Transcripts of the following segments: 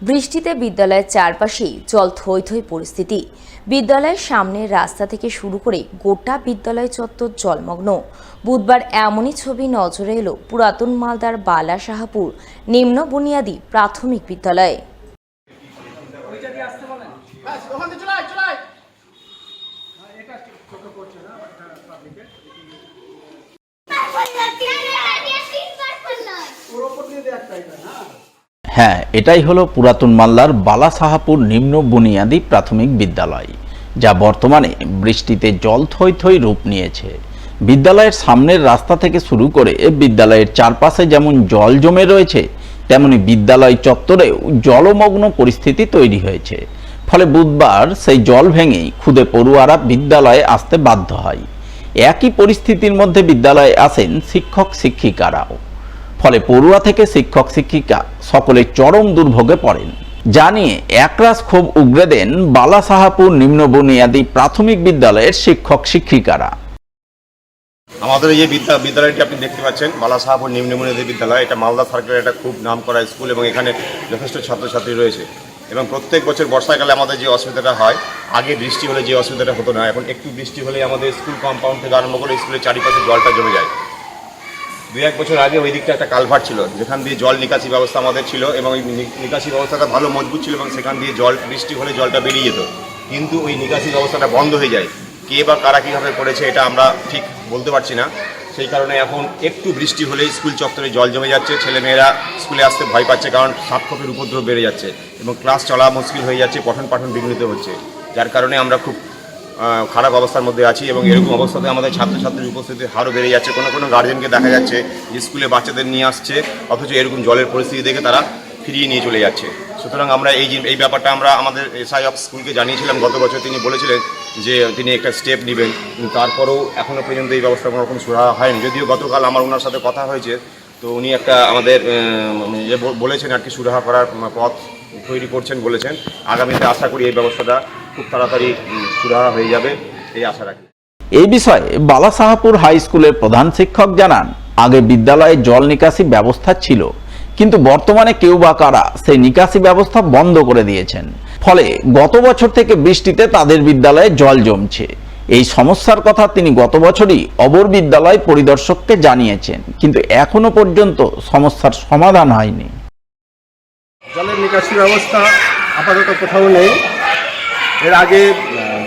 বৃষ্টিতে বিদ্যালয়ের চারপাশেই জল থই থই পরিস্থিতি। বিদ্যালয়ের সামনের রাস্তা থেকে শুরু করে গোটা বিদ্যালয় চত্বর জলমগ্ন। বুধবার এমনই ছবি নজরে এলো পুরাতন মালদার বালা সাহাপুর নিম্ন বুনিয়াদী প্রাথমিক বিদ্যালয়ে। হ্যাঁ, এটাই হলো পুরাতন মালদার বালা সাহাপুর নিম্ন বুনিয়াদী প্রাথমিক বিদ্যালয়, যা বর্তমানে বৃষ্টিতে জল থই থই রূপ নিয়েছে। বিদ্যালয়ের সামনের রাস্তা থেকে শুরু করে বিদ্যালয়ের চারপাশে যেমন জল জমে রয়েছে, তেমনি বিদ্যালয় চত্বরেও জলমগ্ন পরিস্থিতি তৈরি হয়েছে। ফলে বুধবার সেই জল ভেঙেই খুদে পড়ুয়ারা বিদ্যালয়ে আসতে বাধ্য হয়। একই পরিস্থিতির মধ্যে বিদ্যালয়ে আসেন শিক্ষক শিক্ষিকারাও। ফলে পড়ুয়া থেকে শিক্ষক শিক্ষিকা সকলে চরম দুর্ভোগে পড়েন। যা নিয়ে একরাশ ক্ষোভ উগরে দেন বালা সাহাপুর নিম্ন বুনিয়াদী প্রাথমিক বিদ্যালয়ের শিক্ষক শিক্ষিকারা। আমাদের এই বিদ্যালয়টি আপনি দেখতে পাচ্ছেন, বালা সাহাপুর নিম্ন বুনিয়াদী বিদ্যালয়। এটা মালদা সার্কেলের একটা খুব নাম করা স্কুল এবং এখানে যথেষ্ট ছাত্রছাত্রী রয়েছে। এবং প্রত্যেক বছর বর্ষাকালে আমাদের যে অসুবিধাটা হয়, আগে বৃষ্টি হলে যে অসুবিধাটা হতো না, এখন একটু বৃষ্টি হলে আমাদের স্কুল কম্পাউন্ড থেকে আরম্ভ করে স্কুলের চারিপাশে জলটা জমে যায়। 2-1 বছর আগে ওই দিকটা একটা কালভার্ট ছিল, যেখান দিয়ে জল নিকাশি ব্যবস্থা আমাদের ছিল এবং ওই নিকাশি ব্যবস্থাটা ভালো মজবুত ছিল এবং সেখান দিয়ে জল বৃষ্টি হলে জলটা বেরিয়ে যেত। কিন্তু ওই নিকাশি ব্যবস্থাটা বন্ধ হয়ে যায়। কে বা কারা কীভাবে করেছে এটা আমরা ঠিক বলতে পারছি না। সেই কারণে এখন একটু বৃষ্টি হলেই স্কুল চত্বরে জল জমে যাচ্ছে। ছেলেমেয়েরা স্কুলে আসতে ভয় পাচ্ছে, কারণ সাপখোপের উপদ্রব বেড়ে যাচ্ছে এবং ক্লাস চলা মুশকিল হয়ে যাচ্ছে, পঠন পাঠন বিঘ্নিত হচ্ছে। যার কারণে আমরা খুব খারাপ অবস্থার মধ্যে আছি এবং এরকম অবস্থাতে আমাদের ছাত্রছাত্রীর উপস্থিতির হারও বেড়ে যাচ্ছে। কোনো কোনো গার্জেনকে দেখা যাচ্ছে যে স্কুলে বাচ্চাদের নিয়ে আসছে, অথচ এরকম জলের পরিস্থিতি দেখে তারা ফিরিয়ে নিয়ে চলে যাচ্ছে। সুতরাং আমরা এই ব্যাপারটা আমরা আমাদের এসআই অফ স্কুলকে জানিয়েছিলাম গত বছর। তিনি বলেছিলেন যে তিনি একটা স্টেপ নেবেন, কিন্তু তারপরেও এখনও পর্যন্ত এই ব্যবস্থা কোনো রকম সুরাহা হয়নি। যদিও গতকাল আমার ওনার সাথে কথা হয়েছে, তো উনি একটা আমাদের বলেছেন আর কি সুরাহা করার পথ তৈরি করছেন বলেছেন। আগামীতে আশা করি এই ব্যবস্থাটা খুব তাড়াতাড়ি সুরাহা হয়ে যাবে, এই আশা রাখি। এই বিষয়ে বালা সাহাপুর হাই স্কুলের প্রধান শিক্ষক জানান, আগে বিদ্যালয়ে জল নিকাশি ব্যবস্থা ছিল, কিন্তু বর্তমানে কেউ বা কারা সেই নিকাশি ব্যবস্থা বন্ধ করে দিয়েছেন। ফলে গত বছর থেকে বৃষ্টিতে তাদের বিদ্যালয়ে জল জমছে। এই সমস্যার কথা তিনি গত বছরই অবর বিদ্যালয় পরিদর্শককে জানিয়েছেন, কিন্তু এখনো পর্যন্ত সমস্যার সমাধান হয়নি। জলের নিকাশি ব্যবস্থা আপাতত কোথাও নেই। এর আগে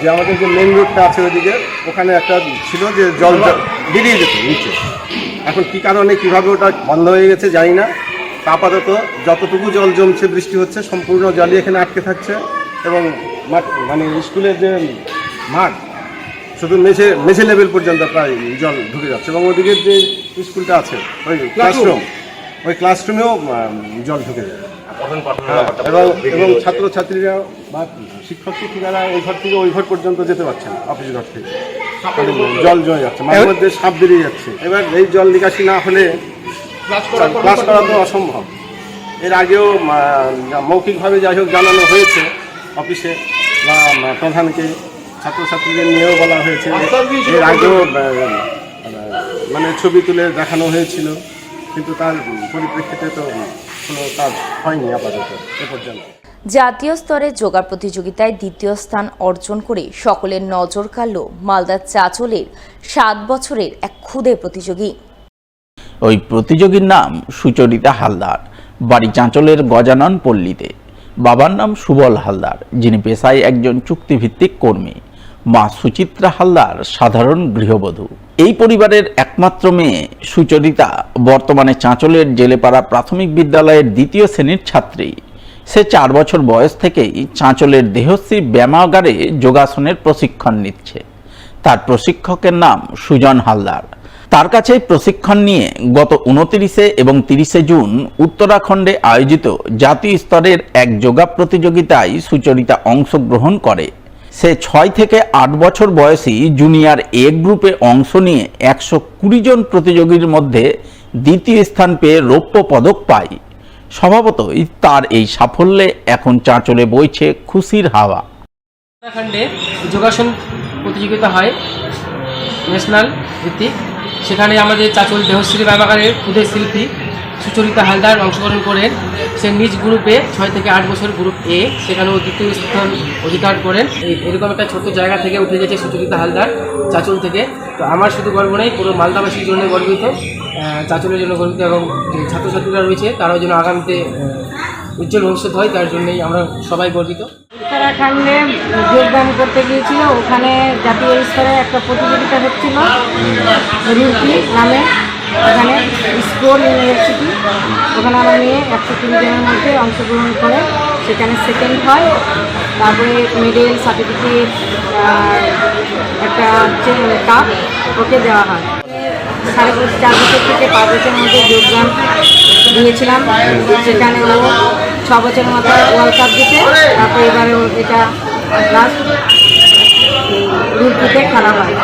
যে আমাদের যে মেন রোডটা আছে ওইদিকে, ওখানে একটা ছিল যে জল বেরিয়ে যেত নিচে। এখন কী কারণে কীভাবে ওটা বন্ধ হয়ে গেছে জানি না। আপাতত যতটুকু জল জমছে, বৃষ্টি হচ্ছে, সম্পূর্ণ জলই এখানে আটকে থাকছে এবং মানে স্কুলের যে মাঠ শুধু মেঝে লেভেল পর্যন্ত প্রায় জল ঢুকে যাচ্ছে এবং ওদিকের যে স্কুলটা আছে ওই ক্লাসরুমেও জল ঢুকে যায়। এবং ছাত্রছাত্রীরা বা শিক্ষক শিক্ষিকারা এই ঘর থেকে ওই ঘর পর্যন্ত যেতে পারছে না, অফিস ঘর থেকে জল জমে যাচ্ছে, মাঝে মধ্যে সাপ বেরিয়ে যাচ্ছে। এবার এই জল নিকাশি না হলে ক্লাস করা তো অসম্ভব। এর আগেও মৌখিকভাবে যাই হোক জানানো হয়েছে অফিসে বা প্রধানকে, ছাত্রছাত্রীদের নিয়েও বলা হয়েছে। এর আগেও মানে ছবি তুলে দেখানো হয়েছিল, কিন্তু তার পরিপ্রেক্ষিতে তো কোনো কাজ হয়নি আপাতত এ পর্যন্ত। জাতীয় স্তরে যোগা প্রতিযোগিতায় দ্বিতীয় স্থান অর্জন করে সকলের নজর কাড়ল মালদার চাঁচলের 7 বছরের এক ক্ষুদে প্রতিযোগী। ওই প্রতিযোগীর নাম সুচরিতা হালদার, বাড়ি চাঁচলের গজানন পল্লীতে। বাবার নাম সুবল হালদার, যিনি পেশায় একজন চুক্তিভিত্তিক কর্মী। মা সুচিত্রা হালদার সাধারণ গৃহবধূ। এই পরিবারের একমাত্র মেয়ে সুচরিতা বর্তমানে চাঁচলের জেলেপাড়া প্রাথমিক বিদ্যালয়ের 2য় শ্রেণীর ছাত্রী। সে 4 বছর বয়স থেকেই চাঁচলের দেহশ্রী ব্যায়ামাগারে যোগাসনের প্রশিক্ষণ নিচ্ছে। তার প্রশিক্ষকের নাম সুজন হালদার। তার কাছে প্রশিক্ষণ নিয়ে গত 29 এবং 30 জুন উত্তরাখণ্ডে আয়োজিত জাতীয় স্তরের এক যোগা প্রতিযোগিতায় সুচরিতা অংশগ্রহণ করে। সে 6 থেকে 8 বছর বয়সী জুনিয়র এ গ্রুপে অংশ নিয়ে 120 জন প্রতিযোগীর মধ্যে 2য় স্থান পেয়ে রৌপ্য পদক পায়। স্বভাবতই তার এই সাফল্যে এখন চাঁচলে বইছে খুশির হাওয়া। উত্তরাখণ্ডে যোগাসন প্রতিযোগিতা হয় ন্যাশনাল ভিত্তিক। সেখানে আমাদের চাঁচল দেহশ্রী ব্যায়ামাগারের ক্ষুদে শিল্পী সুচরিতা হালদার অংশগ্রহণ করেন। সে নিজ গ্রুপে 6 থেকে 8 বছর গ্রুপ এ, সেখানেও দ্বিতীয় স্থান অধিকার করেন। এরকম একটা ছোট্ট জায়গা থেকে উঠে গেছে সুচরিতা হালদার চাঁচল থেকে। তো আমার শুধু গর্ব নেই, পুরো মালদাবাসীর জন্য গর্বিত, চাঁচলের জন্য গর্বিত, এবং যে ছাত্রছাত্রীরা রয়েছে তারাও যেন আগামীতে উজ্জ্বল ভবিষ্যৎ হয়, তার জন্যই আমরা সবাই গর্বিত। উত্তরাখণ্ডে যোগদান করতে গিয়েছিল, ওখানে জাতীয় স্তরে একটা প্রতিযোগিতা হচ্ছিল রুরকি নামে, ওখানে স্কোর ইউনিভার্সিটি, ওখানে আমার মেয়ে 120 জনের মধ্যে অংশগ্রহণ করে, সেখানে সেকেন্ড হয়। তারপরে মেডেল, সার্টিফিকেট, একটা কাপ ওকে দেওয়া হয়। 4.5 বছর থেকে 5 বছরের মধ্যে যোগদান দিয়েছিলাম, সেখানে ও 6 বছরের মাথায় ওয়ার্ল্ড কাপ জিতে, তারপরে এবারে এটা লাস্ট রুরকিতে খেলা হয়।